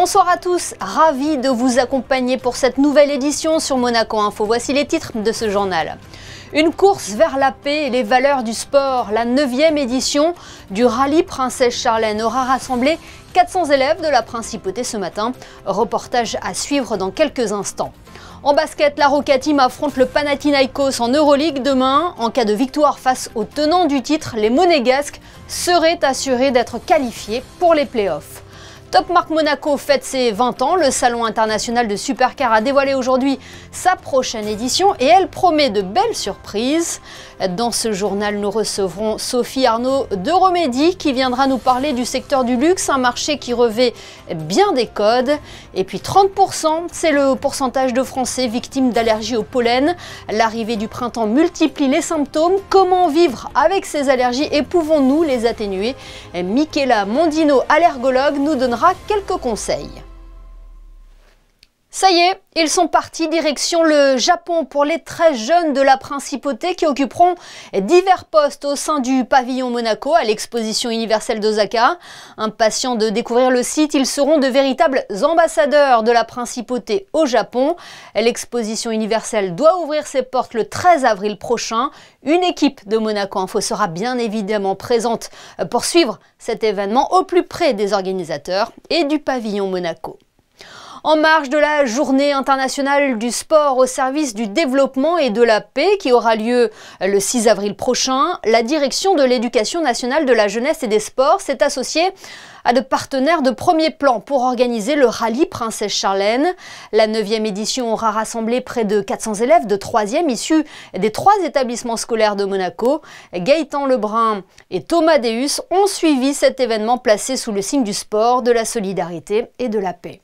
Bonsoir à tous, ravi de vous accompagner pour cette nouvelle édition sur Monaco Info. Voici les titres de ce journal. Une course vers la paix et les valeurs du sport. La 9e édition du rallye Princesse Charlène aura rassemblé 400 élèves de la Principauté ce matin. Reportage à suivre dans quelques instants. En basket, la Roca Team affronte le Panathinaikos en Euroleague demain. En cas de victoire face aux tenants du titre, les Monégasques seraient assurés d'être qualifiés pour les playoffs. Top Marque Monaco fête ses 20 ans. Le salon international de Supercar a dévoilé aujourd'hui sa prochaine édition et elle promet de belles surprises. Dans ce journal, nous recevrons Sophie Arnaud de Romédy qui viendra nous parler du secteur du luxe, un marché qui revêt bien des codes. Et puis 30%, c'est le pourcentage de Français victimes d'allergies au pollen. L'arrivée du printemps multiplie les symptômes. Comment vivre avec ces allergies et pouvons-nous les atténuer? Michela Mondino, allergologue, nous donnera quelques conseils. Ça y est, ils sont partis direction le Japon pour les très jeunes de la Principauté qui occuperont divers postes au sein du pavillon Monaco à l'exposition universelle d'Osaka. Impatients de découvrir le site, ils seront de véritables ambassadeurs de la Principauté au Japon. L'exposition universelle doit ouvrir ses portes le 13 avril prochain. Une équipe de Monaco Info sera bien évidemment présente pour suivre cet événement au plus près des organisateurs et du pavillon Monaco. En marge de la journée internationale du sport au service du développement et de la paix qui aura lieu le 6 avril prochain, la direction de l'éducation nationale de la jeunesse et des sports s'est associée à de partenaires de premier plan pour organiser le rallye Princesse Charlène. La 9e édition aura rassemblé près de 400 élèves de 3e issus des 3 établissements scolaires de Monaco. Gaëtan Lebrun et Thomas Deus ont suivi cet événement placé sous le signe du sport, de la solidarité et de la paix.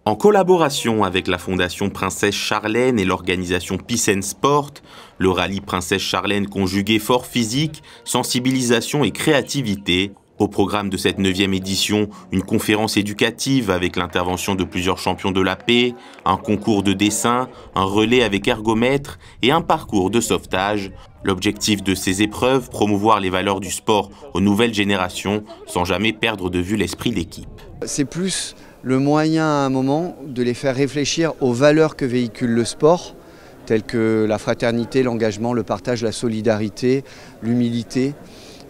En collaboration avec la Fondation Princesse Charlène et l'organisation Peace and Sport, le rallye Princesse Charlène conjugue effort physique, sensibilisation et créativité. Au programme de cette 9e édition, une conférence éducative avec l'intervention de plusieurs champions de la paix, un concours de dessin, un relais avec ergomètre et un parcours de sauvetage. L'objectif de ces épreuves, promouvoir les valeurs du sport aux nouvelles générations sans jamais perdre de vue l'esprit d'équipe. C'est plus le moyen à un moment de les faire réfléchir aux valeurs que véhicule le sport, telles que la fraternité, l'engagement, le partage, la solidarité, l'humilité,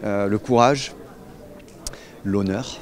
le courage, l'honneur.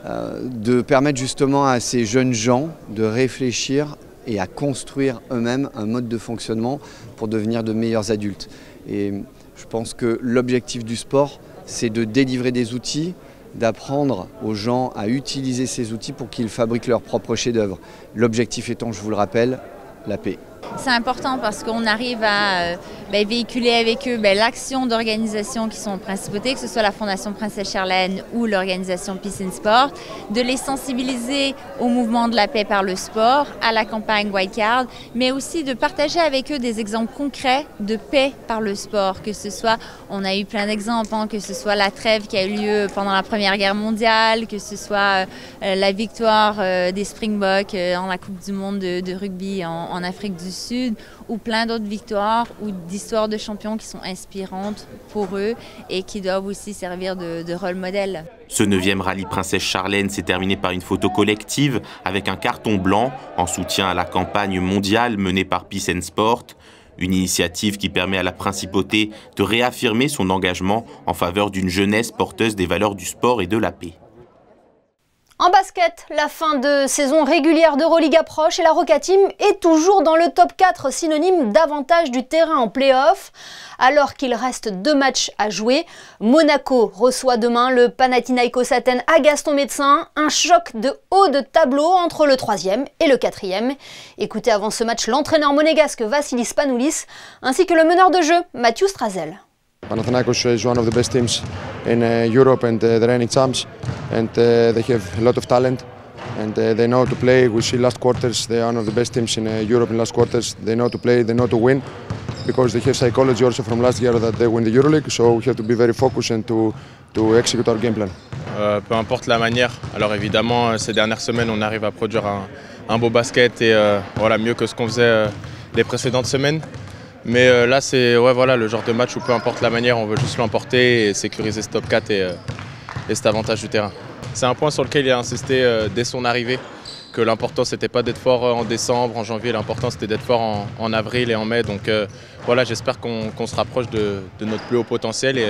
De permettre justement à ces jeunes gens de réfléchir et à construire eux-mêmes un mode de fonctionnement pour devenir de meilleurs adultes. Et je pense que l'objectif du sport, c'est de délivrer des outils, d'apprendre aux gens à utiliser ces outils pour qu'ils fabriquent leur propre chef-d'œuvre. L'objectif étant, je vous le rappelle, la paix. C'est important parce qu'on arrive à véhiculer avec eux l'action d'organisations qui sont en Principauté, que ce soit la Fondation Princesse Charlène ou l'organisation Peace and Sport, de les sensibiliser au mouvement de la paix par le sport, à la campagne White Card, mais aussi de partager avec eux des exemples concrets de paix par le sport, que ce soit, on a eu plein d'exemples, que ce soit la trêve qui a eu lieu pendant la Première Guerre mondiale, que ce soit la victoire des Springboks en la Coupe du Monde de rugby en Afrique du Sud, ou plein d'autres victoires ou d'histoires de champions qui sont inspirantes pour eux et qui doivent aussi servir de rôle modèle. Ce 9e rallye Princesse Charlène s'est terminé par une photo collective avec un carton blanc en soutien à la campagne mondiale menée par Peace and Sport, une initiative qui permet à la Principauté de réaffirmer son engagement en faveur d'une jeunesse porteuse des valeurs du sport et de la paix. En basket, la fin de saison régulière d'Euroleague approche et la Roca Team est toujours dans le top 4, synonyme d'avantage du terrain en play-off. Alors qu'il reste 2 matchs à jouer, Monaco reçoit demain le Panathinaikos Athènes à Gaston Médecin. Un choc de haut de tableau entre le 3e et le 4e. Écoutez avant ce match l'entraîneur monégasque Vassilis Panoulis ainsi que le meneur de jeu Mathieu Strazel. Panathinaikos is one of the best teams in Europe and the reigning champs, and they have a lot of talent, and they know to play. We see last quarters they are one of the best teams in Europe in last quarters. They know to play, they know to win, because they have psychology also from last year that they win the EuroLeague. So we have to be very focused and to execute our game plan. Peu importe la manière. Alors évidemment, ces dernières semaines, on arrive à produire un beau basket et voilà, mieux que ce qu'on faisait les précédentes semaines. Mais là, c'est le genre de match où peu importe la manière, on veut juste l'emporter et sécuriser ce top 4 et cet avantage du terrain. C'est un point sur lequel il a insisté dès son arrivée. que l'important c'était pas d'être fort en décembre, en janvier, l'important c'était d'être fort en avril et en mai. Donc voilà, j'espère qu'on se rapproche de notre plus haut potentiel et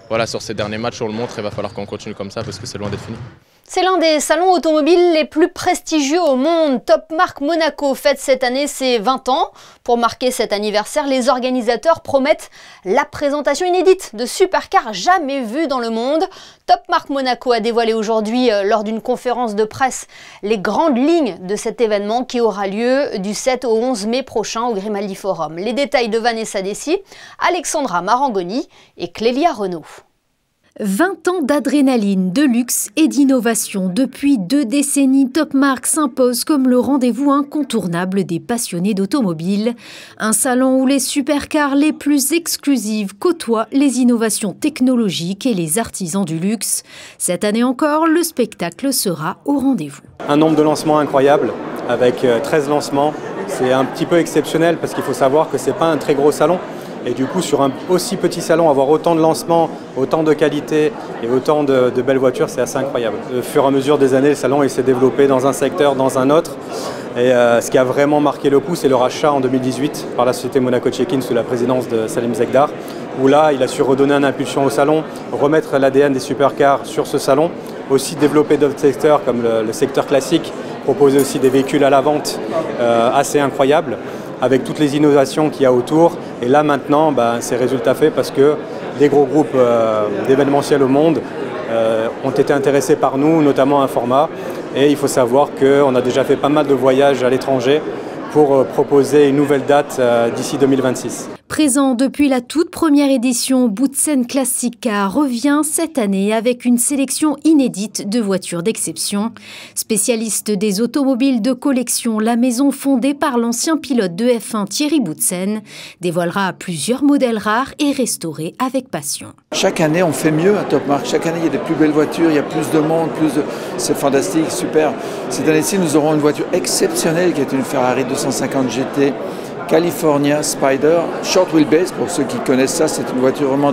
voilà, sur ces derniers matchs on le montre, il va falloir qu'on continue comme ça parce que c'est loin d'être fini. C'est l'un des salons automobiles les plus prestigieux au monde. Top Marque Monaco fête cette année ses 20 ans. Pour marquer cet anniversaire, les organisateurs promettent la présentation inédite de supercars jamais vus dans le monde. Top Marque Monaco a dévoilé aujourd'hui, lors d'une conférence de presse, les grandes lignes de cet événement qui aura lieu du 7 au 11 mai prochain au Grimaldi Forum. Les détails de Vanessa Dessy, Alexandra Marangoni et Clélia Renaud. 20 ans d'adrénaline, de luxe et d'innovation. Depuis 2 décennies, Top Marque s'impose comme le rendez-vous incontournable des passionnés d'automobile. Un salon où les supercars les plus exclusives côtoient les innovations technologiques et les artisans du luxe. Cette année encore, le spectacle sera au rendez-vous. Un nombre de lancements incroyable, avec 13 lancements. C'est un petit peu exceptionnel parce qu'il faut savoir que ce n'est pas un très gros salon. Et du coup, sur un aussi petit salon, avoir autant de lancements, autant de qualité et autant de belles voitures, c'est assez incroyable. Au fur et à mesure des années, le salon s'est développé dans un secteur, dans un autre. Et ce qui a vraiment marqué le coup, c'est le rachat en 2018 par la société Monaco Check-in sous la présidence de Salim Zegdar, où là, il a su redonner une impulsion au salon, remettre l'ADN des supercars sur ce salon, aussi développer d'autres secteurs comme le secteur classique, proposer aussi des véhicules à la vente assez incroyables, avec toutes les innovations qu'il y a autour. Et là maintenant, c'est résultat fait parce que des gros groupes d'événementiel au monde ont été intéressés par nous, notamment un format. Et il faut savoir qu'on a déjà fait pas mal de voyages à l'étranger pour proposer une nouvelle date d'ici 2026. Présent depuis la toute première édition, Boutsen Classica revient cette année avec une sélection inédite de voitures d'exception. Spécialiste des automobiles de collection, la maison fondée par l'ancien pilote de F1 Thierry Boutsen dévoilera plusieurs modèles rares et restaurés avec passion. Chaque année, on fait mieux à Top Marque. Chaque année, il y a des plus belles voitures, il y a plus de monde, c'est fantastique, super. Cette année-ci, nous aurons une voiture exceptionnelle qui est une Ferrari 250 GT. California Spider, short wheelbase, pour ceux qui connaissent ça, c'est une voiture vraiment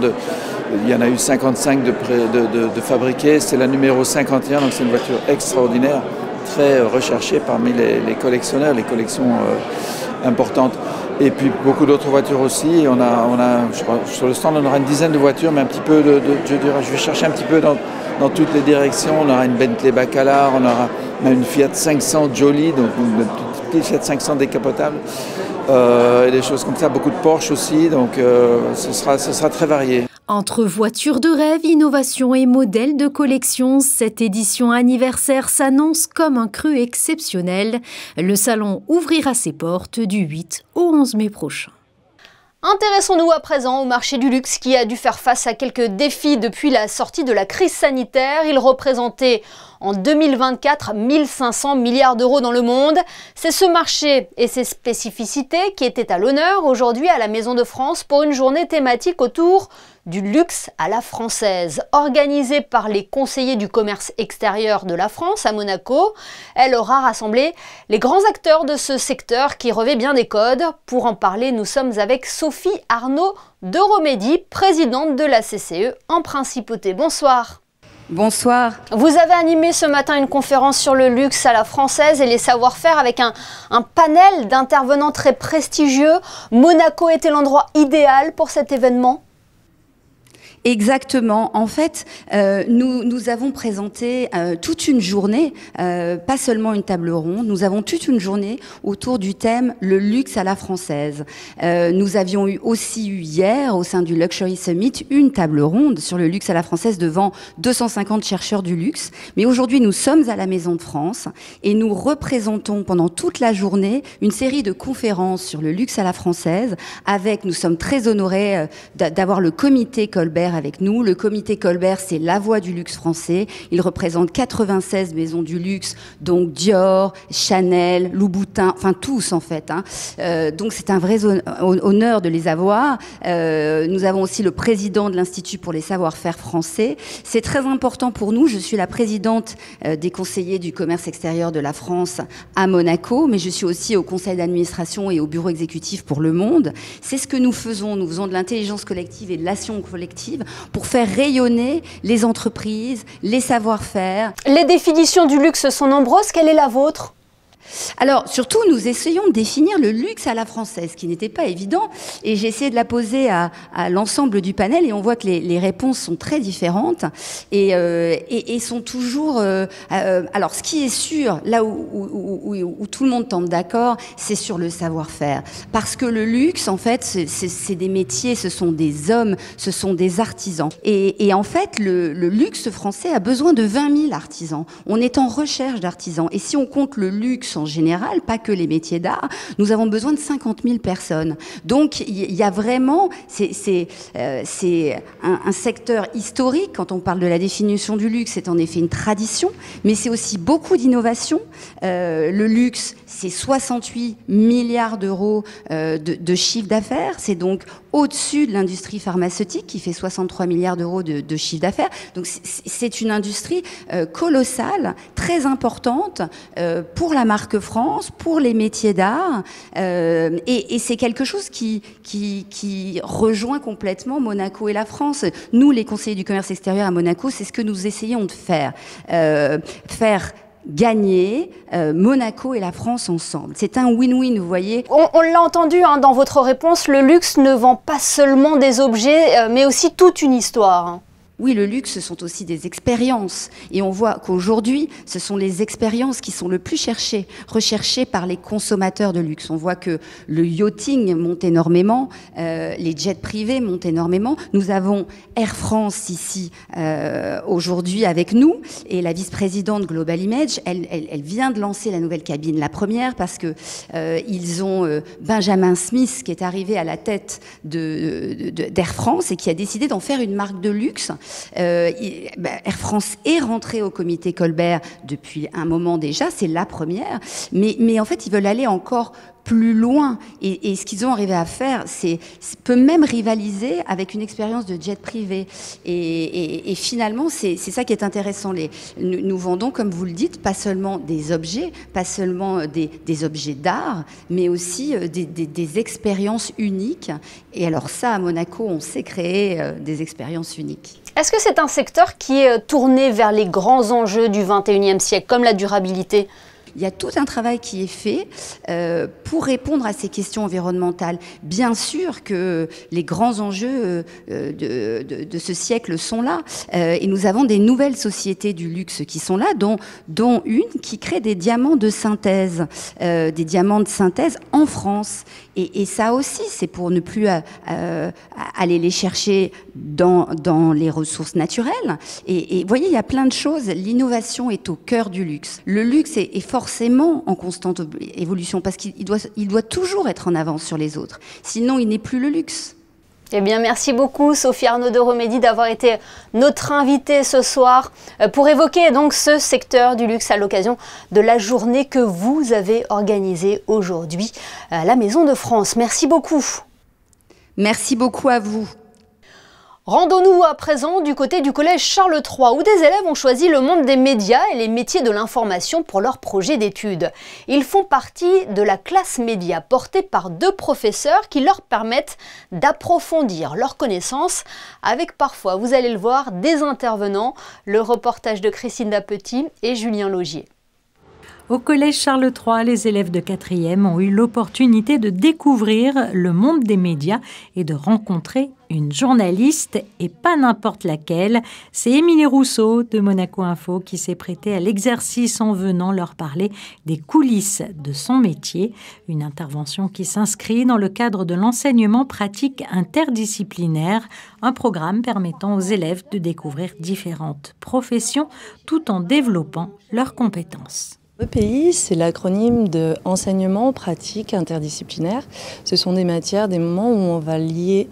il y en a eu 55 de fabriquées, c'est la numéro 51, donc c'est une voiture extraordinaire, très recherchée parmi les collectionneurs, les collections importantes. Et puis beaucoup d'autres voitures aussi, je crois, sur le stand on aura une dizaine de voitures, mais un petit peu je vais chercher un petit peu dans toutes les directions. On aura une Bentley Bacala, on aura une Fiat 500 Jolly, donc une petite Fiat 500 décapotable. Et des choses comme ça, beaucoup de Porsche aussi, donc ce sera très varié. Entre voitures de rêve, innovation et modèles de collection, cette édition anniversaire s'annonce comme un cru exceptionnel. Le salon ouvrira ses portes du 8 au 11 mai prochain. Intéressons-nous à présent au marché du luxe qui a dû faire face à quelques défis depuis la sortie de la crise sanitaire. Il représentait en 2024 1 500 milliards d'euros dans le monde. C'est ce marché et ses spécificités qui étaient à l'honneur aujourd'hui à la Maison de France pour une journée thématique autour du luxe à la française. Organisée par les conseillers du commerce extérieur de la France à Monaco, elle aura rassemblé les grands acteurs de ce secteur qui revêt bien des codes. Pour en parler, nous sommes avec Sophie Arnaud de Romédy, présidente de la CCE en Principauté. Bonsoir. Bonsoir. Vous avez animé ce matin une conférence sur le luxe à la française et les savoir-faire avec un panel d'intervenants très prestigieux. Monaco était l'endroit idéal pour cet événement ? Exactement. En fait, nous avons présenté toute une journée, pas seulement une table ronde, nous avons toute une journée autour du thème « Le luxe à la française ». Nous avions aussi eu hier, au sein du Luxury Summit, une table ronde sur le luxe à la française devant 250 chercheurs du luxe. Mais aujourd'hui, nous sommes à la Maison de France et nous représentons pendant toute la journée une série de conférences sur le luxe à la française nous sommes très honorés d'avoir le comité Colbert avec nous. Le comité Colbert, c'est la voix du luxe français. Il représente 96 maisons du luxe, donc Dior, Chanel, Louboutin, enfin tous en fait. Donc c'est un vrai honneur de les avoir. Nous avons aussi le président de l'Institut pour les savoir-faire français. C'est très important pour nous. Je suis la présidente des conseillers du commerce extérieur de la France à Monaco, mais je suis aussi au conseil d'administration et au bureau exécutif pour le monde. C'est ce que nous faisons. Nous faisons de l'intelligence collective et de l'action collective pour faire rayonner les entreprises, les savoir-faire. Les définitions du luxe sont nombreuses. Quelle est la vôtre ? Alors, surtout, nous essayons de définir le luxe à la française, qui n'était pas évident. Et j'ai essayé de la poser à l'ensemble du panel, et on voit que les réponses sont très différentes et sont toujours... alors, ce qui est sûr, là où tout le monde tombe d'accord, c'est sur le savoir-faire. Parce que le luxe, en fait, c'est des métiers, ce sont des hommes, ce sont des artisans. Et en fait, le luxe français a besoin de 20 000 artisans. On est en recherche d'artisans. Et si on compte le luxe en général, pas que les métiers d'art, nous avons besoin de 50 000 personnes. Donc il y a vraiment, c'est un secteur historique. Quand on parle de la définition du luxe, c'est en effet une tradition, mais c'est aussi beaucoup d'innovation. Le luxe, c'est 68 milliards d'euros de chiffre d'affaires. C'est donc au-dessus de l'industrie pharmaceutique qui fait 63 milliards d'euros de chiffre d'affaires. Donc c'est une industrie colossale, très importante pour la marque France, pour les métiers d'art, et c'est quelque chose qui rejoint complètement Monaco et la France. Nous, les conseillers du commerce extérieur à Monaco, c'est ce que nous essayons de faire. Faire gagner Monaco et la France ensemble. C'est un win-win, vous voyez. On l'a entendu dans votre réponse, le luxe ne vend pas seulement des objets, mais aussi toute une histoire. Oui, le luxe, ce sont aussi des expériences. Et on voit qu'aujourd'hui, ce sont les expériences qui sont le plus recherchées par les consommateurs de luxe. On voit que le yachting monte énormément, les jets privés montent énormément. Nous avons Air France ici aujourd'hui avec nous, et la vice-présidente Global Image, elle vient de lancer la nouvelle cabine, la première, parce que ils ont Benjamin Smith qui est arrivé à la tête d'Air France et qui a décidé d'en faire une marque de luxe. Air France est rentré au comité Colbert depuis un moment déjà, c'est la première, mais en fait ils veulent aller encore plus loin, et ce qu'ils ont arrivé à faire, peut même rivaliser avec une expérience de jet privé, et finalement c'est ça qui est intéressant. Nous vendons, comme vous le dites, pas seulement des objets, pas seulement des objets d'art, mais aussi des expériences uniques, et alors ça, à Monaco, on sait créer des expériences uniques. Est-ce que c'est un secteur qui est tourné vers les grands enjeux du XXIe siècle, comme la durabilité ? Il y a tout un travail qui est fait pour répondre à ces questions environnementales. Bien sûr que les grands enjeux de ce siècle sont là. Et nous avons des nouvelles sociétés du luxe qui sont là, dont une qui crée des diamants de synthèse. Des diamants de synthèse en France. Et ça aussi, c'est pour ne plus aller les chercher dans les ressources naturelles. Et vous voyez, il y a plein de choses. L'innovation est au cœur du luxe. Le luxe est forcément en constante évolution parce qu'il doit toujours être en avance sur les autres. Sinon, il n'est plus le luxe. Eh bien, merci beaucoup Sophie Arnaud de Romédy d'avoir été notre invitée ce soir pour évoquer donc ce secteur du luxe à l'occasion de la journée que vous avez organisée aujourd'hui à la Maison de France. Merci beaucoup. Merci beaucoup à vous. Rendons-nous à présent du côté du collège Charles III où des élèves ont choisi le monde des médias et les métiers de l'information pour leur projet d'études. Ils font partie de la classe média portée par 2 professeurs qui leur permettent d'approfondir leurs connaissances avec parfois, vous allez le voir, des intervenants. Le reportage de Christine Dapetit et Julien Laugier. Au collège Charles III, les élèves de 4e ont eu l'opportunité de découvrir le monde des médias et de rencontrer une journaliste, et pas n'importe laquelle. C'est Émilie Rousseau de Monaco Info qui s'est prêtée à l'exercice en venant leur parler des coulisses de son métier. Une intervention qui s'inscrit dans le cadre de l'enseignement pratique interdisciplinaire, un programme permettant aux élèves de découvrir différentes professions tout en développant leurs compétences. EPI, c'est l'acronyme de enseignement pratique interdisciplinaire. Ce sont des matières, des moments où on va lier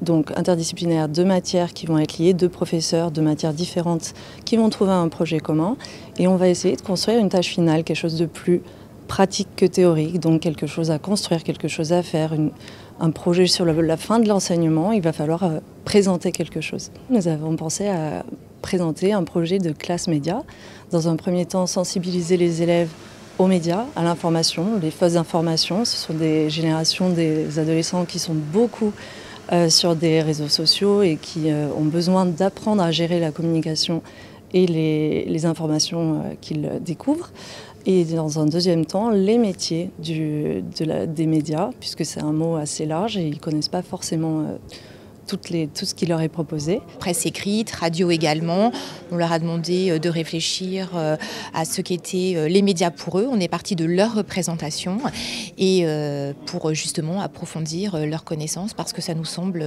donc interdisciplinaires, 2 matières qui vont être liées, 2 professeurs de matières différentes qui vont trouver un projet commun, et on va essayer de construire une tâche finale, quelque chose de plus pratique que théorique, donc quelque chose à construire, quelque chose à faire, un projet sur la fin de l'enseignement. Il va falloir présenter quelque chose. Nous avons pensé à présenter un projet de classe média. Dans un premier temps, sensibiliser les élèves aux médias, à l'information, les fausses informations. Ce sont des générations, des adolescents qui sont beaucoup sur des réseaux sociaux et qui ont besoin d'apprendre à gérer la communication et les informations qu'ils découvrent. Et dans un deuxième temps, les métiers des médias, puisque c'est un mot assez large et ils ne connaissent pas forcément tout ce qui leur est proposé. Presse écrite, radio également. On leur a demandé de réfléchir à ce qu'étaient les médias pour eux. On est parti de leur représentation et pour justement approfondir leurs connaissances parce que ça nous semble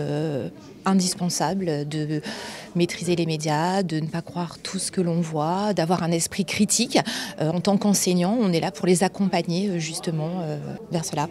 indispensable de maîtriser les médias, de ne pas croire tout ce que l'on voit, d'avoir un esprit critique. En tant qu'enseignants, on est là pour les accompagner justement vers cela.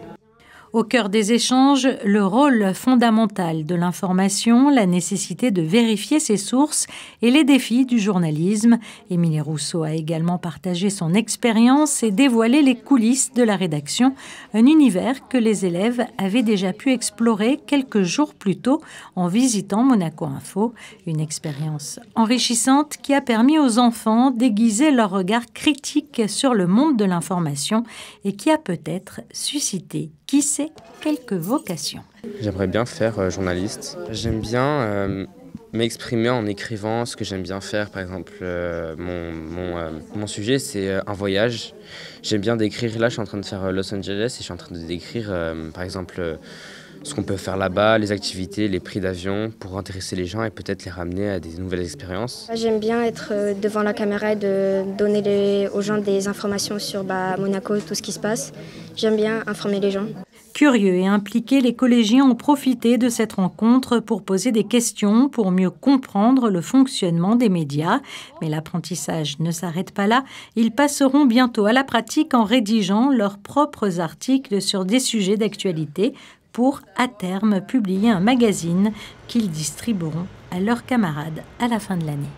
Au cœur des échanges, le rôle fondamental de l'information, la nécessité de vérifier ses sources et les défis du journalisme. Émilie Rousseau a également partagé son expérience et dévoilé les coulisses de la rédaction, un univers que les élèves avaient déjà pu explorer quelques jours plus tôt en visitant Monaco Info. Une expérience enrichissante qui a permis aux enfants d'aiguiser leur regard critique sur le monde de l'information et qui a peut-être suscité, qui sait, quelques vocations. J'aimerais bien faire journaliste. J'aime bien m'exprimer en écrivant ce que j'aime bien faire. Par exemple, mon sujet, c'est un voyage. J'aime bien décrire. Là, je suis en train de faire Los Angeles et je suis en train de décrire, par exemple, ce qu'on peut faire là-bas, les activités, les prix d'avion, pour intéresser les gens et peut-être les ramener à des nouvelles expériences. J'aime bien être devant la caméra et de donner aux gens des informations sur Monaco, tout ce qui se passe. J'aime bien informer les gens. Curieux et impliqués, les collégiens ont profité de cette rencontre pour poser des questions, pour mieux comprendre le fonctionnement des médias. Mais l'apprentissage ne s'arrête pas là. Ils passeront bientôt à la pratique en rédigeant leurs propres articles sur des sujets d'actualité pour, à terme, publier un magazine qu'ils distribueront à leurs camarades à la fin de l'année.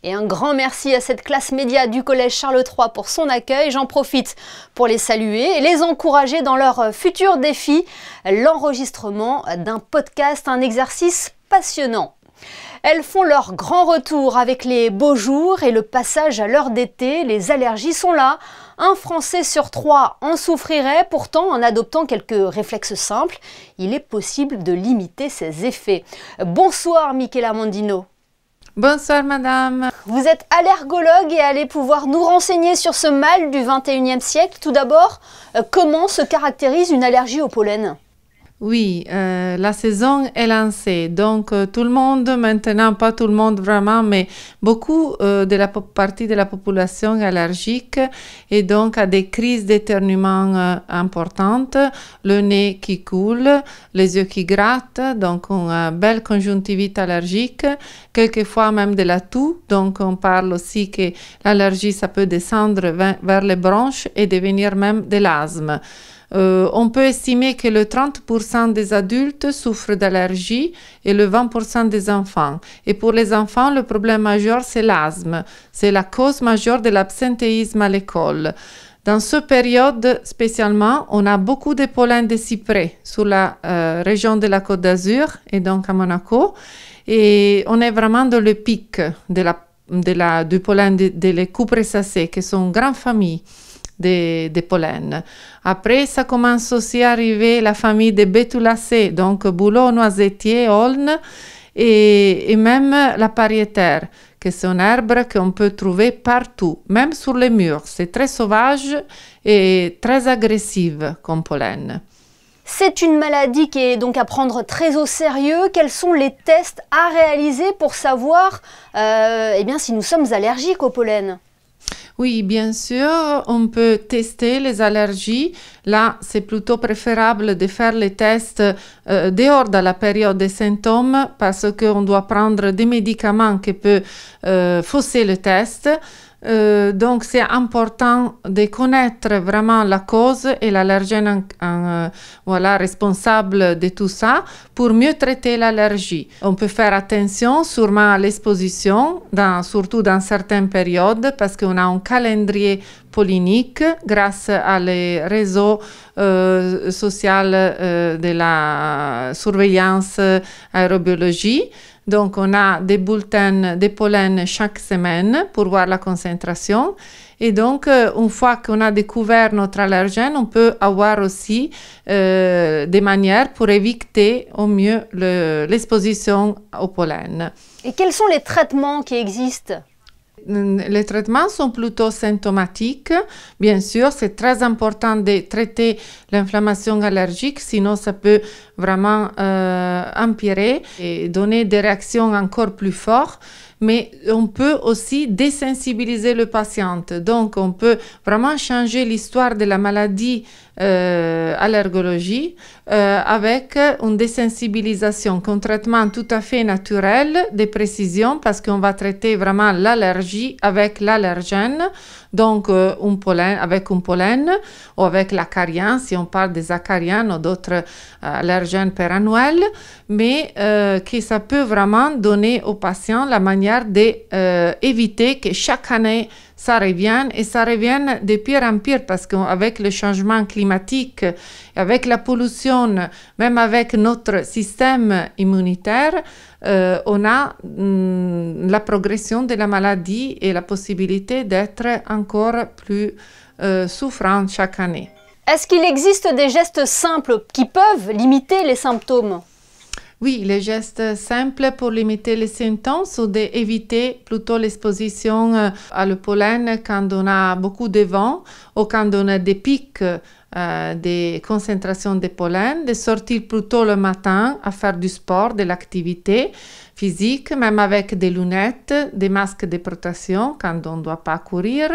Et un grand merci à cette classe média du Collège Charles III pour son accueil. J'en profite pour les saluer et les encourager dans leurs futurs défis. L'enregistrement d'un podcast, un exercice passionnant. Elles font leur grand retour avec les beaux jours et le passage à l'heure d'été. Les allergies sont là. Un Français sur 3 en souffrirait. Pourtant, en adoptant quelques réflexes simples, il est possible de limiter ses effets. Bonsoir Michela Mondino. Bonsoir madame. Vous êtes allergologue et allez pouvoir nous renseigner sur ce mal du 21e siècle. Tout d'abord, comment se caractérise une allergie au pollen ? Oui, la saison est lancée, donc tout le monde maintenant, pas tout le monde vraiment, mais beaucoup de la partie de la population est allergique et donc a des crises d'éternuement importantes, le nez qui coule, les yeux qui grattent, donc une belle conjonctivite allergique, quelquefois même de la toux, donc on parle aussi que l'allergie ça peut descendre vers les bronches et devenir même de l'asthme. On peut estimer que le 30% des adultes souffrent d'allergie et le 20% des enfants. Et pour les enfants, le problème majeur, c'est l'asthme. C'est la cause majeure de l'absentéisme à l'école. Dans cette période spécialement, on a beaucoup de pollen de cyprès sur la région de la Côte d'Azur et donc à Monaco. Et on est vraiment dans le pic du pollen des cupressacées, qui sont une grande famille des pollen. Après, ça commence aussi à arriver la famille des bétulacées, donc bouleau, noisetier, aulne, et même la pariétaire, qui sont un arbre qu'on peut trouver partout, même sur les murs. C'est très sauvage et très agressive comme pollen. C'est une maladie qui est donc à prendre très au sérieux. Quels sont les tests à réaliser pour savoir si nous sommes allergiques au pollen ? Oui, bien sûr, on peut tester les allergies. Là, c'est plutôt préférable de faire les tests dehors de la période des symptômes parce qu'on doit prendre des médicaments qui peuvent fausser le test. Donc, c'est important de connaître vraiment la cause et l'allergène responsable de tout ça pour mieux traiter l'allergie. On peut faire attention sûrement à l'exposition, surtout dans certaines périodes, parce qu'on a un calendrier pollinique grâce à les réseaux sociaux de la surveillance aérobiologie. Donc, on a des bulletins de pollen chaque semaine pour voir la concentration. Et donc, une fois qu'on a découvert notre allergène, on peut avoir aussi des manières pour éviter au mieux l'exposition au pollen. Et quels sont les traitements qui existent ? Les traitements sont plutôt symptomatiques. Bien sûr, c'est très important de traiter l'inflammation allergique, sinon ça peut vraiment empirer et donner des réactions encore plus fortes. Mais on peut aussi désensibiliser le patient. Donc, on peut vraiment changer l'histoire de la maladie allergologie avec une désensibilisation, un traitement tout à fait naturel, de précision, parce qu'on va traiter vraiment l'allergie avec l'allergène, donc avec un pollen ou avec l'acarien, si on parle des acariens ou d'autres allergènes perannuels, mais que ça peut vraiment donner aux patients la manière d'éviter que chaque année ça revienne, et ça revienne de pire en pire, parce qu'avec le changement climatique, avec la pollution, même avec notre système immunitaire, on a la progression de la maladie et la possibilité d'être encore plus souffrant chaque année. Est-ce qu'il existe des gestes simples qui peuvent limiter les symptômes ? Oui, les gestes simples pour limiter les symptômes sont d'éviter plutôt l'exposition à le pollen quand on a beaucoup de vent ou quand on a des pics des concentrations de pollen, de sortir plutôt le matin à faire du sport, de l'activité physique, même avec des lunettes, des masques de protection quand on ne doit pas courir,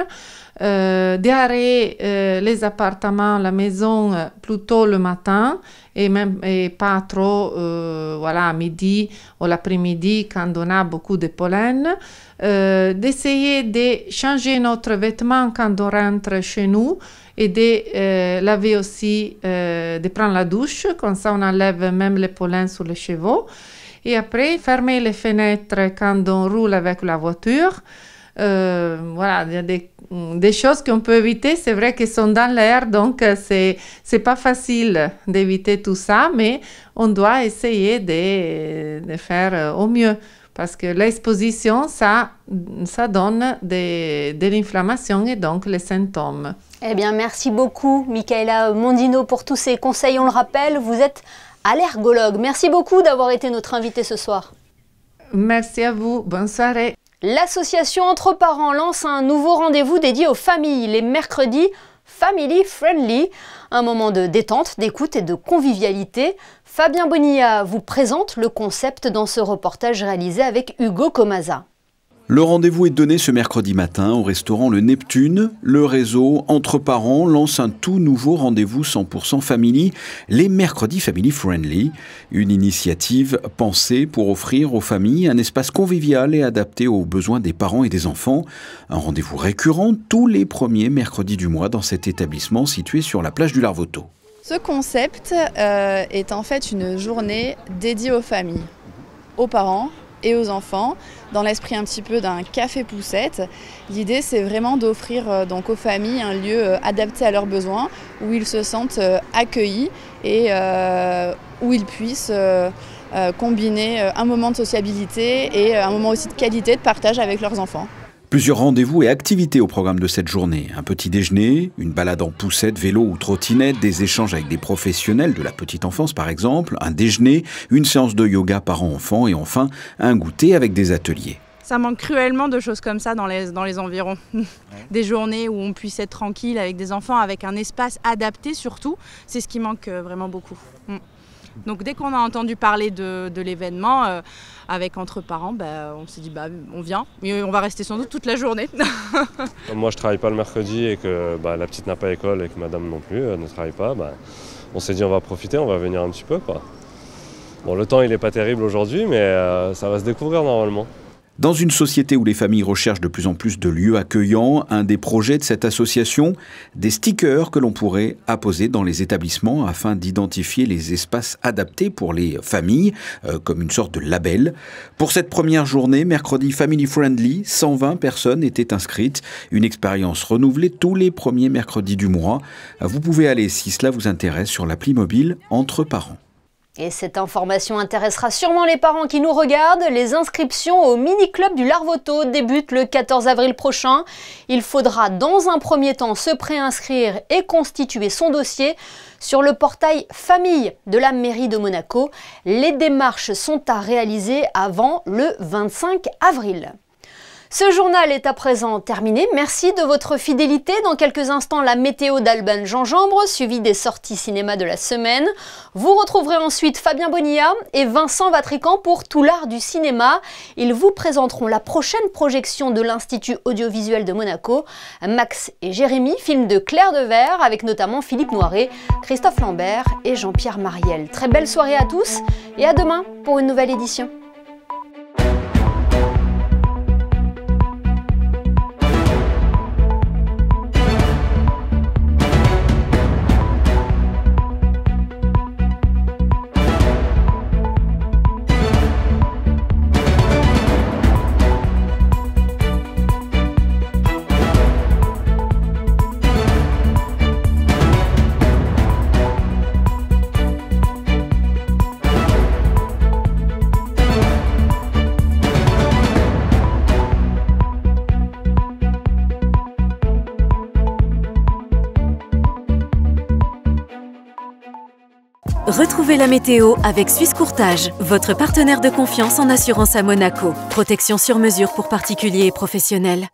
d'arrêter les appartements, la maison plutôt le matin et pas trop à midi ou l'après-midi quand on a beaucoup de pollen, d'essayer de changer notre vêtement quand on rentre chez nous et de laver aussi, de prendre la douche, comme ça on enlève même les pollens sur les cheveux. Et après, fermer les fenêtres quand on roule avec la voiture. Voilà, il y a des choses qu'on peut éviter. C'est vrai qu'elles sont dans l'air, donc c'est pas facile d'éviter tout ça, mais on doit essayer de faire au mieux. Parce que l'exposition, ça donne de l'inflammation et donc les symptômes. Eh bien, merci beaucoup, Michaela Mondino, pour tous ces conseils. On le rappelle, vous êtes allergologue. Merci beaucoup d'avoir été notre invitée ce soir. Merci à vous. Bonne soirée. L'association Entre Parents lance un nouveau rendez-vous dédié aux familles, les mercredis Family Friendly. Un moment de détente, d'écoute et de convivialité. Fabien Bonilla vous présente le concept dans ce reportage réalisé avec Hugo Comasa. Le rendez-vous est donné ce mercredi matin au restaurant Le Neptune. Le réseau Entre Parents lance un tout nouveau rendez-vous 100% family, les mercredis Family Friendly. Une initiative pensée pour offrir aux familles un espace convivial et adapté aux besoins des parents et des enfants. Un rendez-vous récurrent tous les premiers mercredis du mois dans cet établissement situé sur la plage du Larvoto. Ce concept est en fait une journée dédiée aux familles, aux parents et aux enfants, dans l'esprit un petit peu d'un café poussette. L'idée, c'est vraiment d'offrir donc aux familles un lieu adapté à leurs besoins, où ils se sentent accueillis et où ils puissent combiner un moment de sociabilité et un moment aussi de qualité de partage avec leurs enfants. Plusieurs rendez-vous et activités au programme de cette journée. Un petit déjeuner, une balade en poussette, vélo ou trottinette, des échanges avec des professionnels de la petite enfance par exemple, un déjeuner, une séance de yoga parents-enfants et enfin un goûter avec des ateliers. Ça manque cruellement de choses comme ça dans les environs. Des journées où on puisse être tranquille avec des enfants, avec un espace adapté surtout, c'est ce qui manque vraiment beaucoup. Donc dès qu'on a entendu parler de l'événement avec Entre Parents, on s'est dit on vient, mais on va rester sans doute toute la journée. Comme moi je travaille pas le mercredi et que la petite n'a pas école et que madame non plus ne travaille pas, on s'est dit on va profiter, on va venir un petit peu quoi. Bon, le temps il est pas terrible aujourd'hui, mais ça va se découvrir normalement. Dans une société où les familles recherchent de plus en plus de lieux accueillants, un des projets de cette association, des stickers que l'on pourrait apposer dans les établissements afin d'identifier les espaces adaptés pour les familles, comme une sorte de label. Pour cette première journée, mercredi Family Friendly, 120 personnes étaient inscrites. Une expérience renouvelée tous les premiers mercredis du mois. Vous pouvez aller, si cela vous intéresse, sur l'appli mobile Entre Parents. Et cette information intéressera sûrement les parents qui nous regardent. Les inscriptions au mini-club du Larvoto débutent le 14 avril prochain. Il faudra dans un premier temps se préinscrire et constituer son dossier sur le portail Famille de la mairie de Monaco. Les démarches sont à réaliser avant le 25 avril. Ce journal est à présent terminé. Merci de votre fidélité. Dans quelques instants, la météo d'Alban Gingembre, suivie des sorties cinéma de la semaine. Vous retrouverez ensuite Fabien Bonilla et Vincent Vatrican pour Tout l'art du cinéma. Ils vous présenteront la prochaine projection de l'Institut audiovisuel de Monaco, Max et Jérémy, film de Claire Devers, avec notamment Philippe Noiret, Christophe Lambert et Jean-Pierre Mariel. Très belle soirée à tous et à demain pour une nouvelle édition. Retrouvez la météo avec Suisse Courtage, votre partenaire de confiance en assurance à Monaco. Protection sur mesure pour particuliers et professionnels.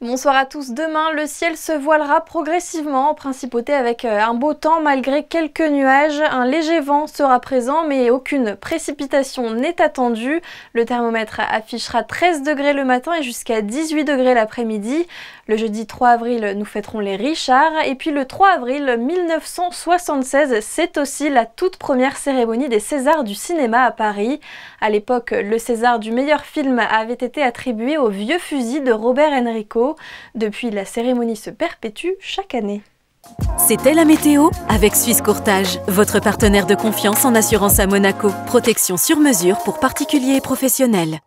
Bonsoir à tous. Demain, le ciel se voilera progressivement en principauté avec un beau temps malgré quelques nuages. Un léger vent sera présent mais aucune précipitation n'est attendue. Le thermomètre affichera 13 degrés le matin et jusqu'à 18 degrés l'après-midi. Le jeudi 3 avril, nous fêterons les Richards. Et puis le 3 avril 1976, c'est aussi la toute première cérémonie des Césars du cinéma à Paris. À l'époque, le César du meilleur film avait été attribué au Vieux fusil de Robert Enrico. Depuis, la cérémonie se perpétue chaque année. C'était la météo avec Suisse Courtage, votre partenaire de confiance en assurance à Monaco. Protection sur mesure pour particuliers et professionnels.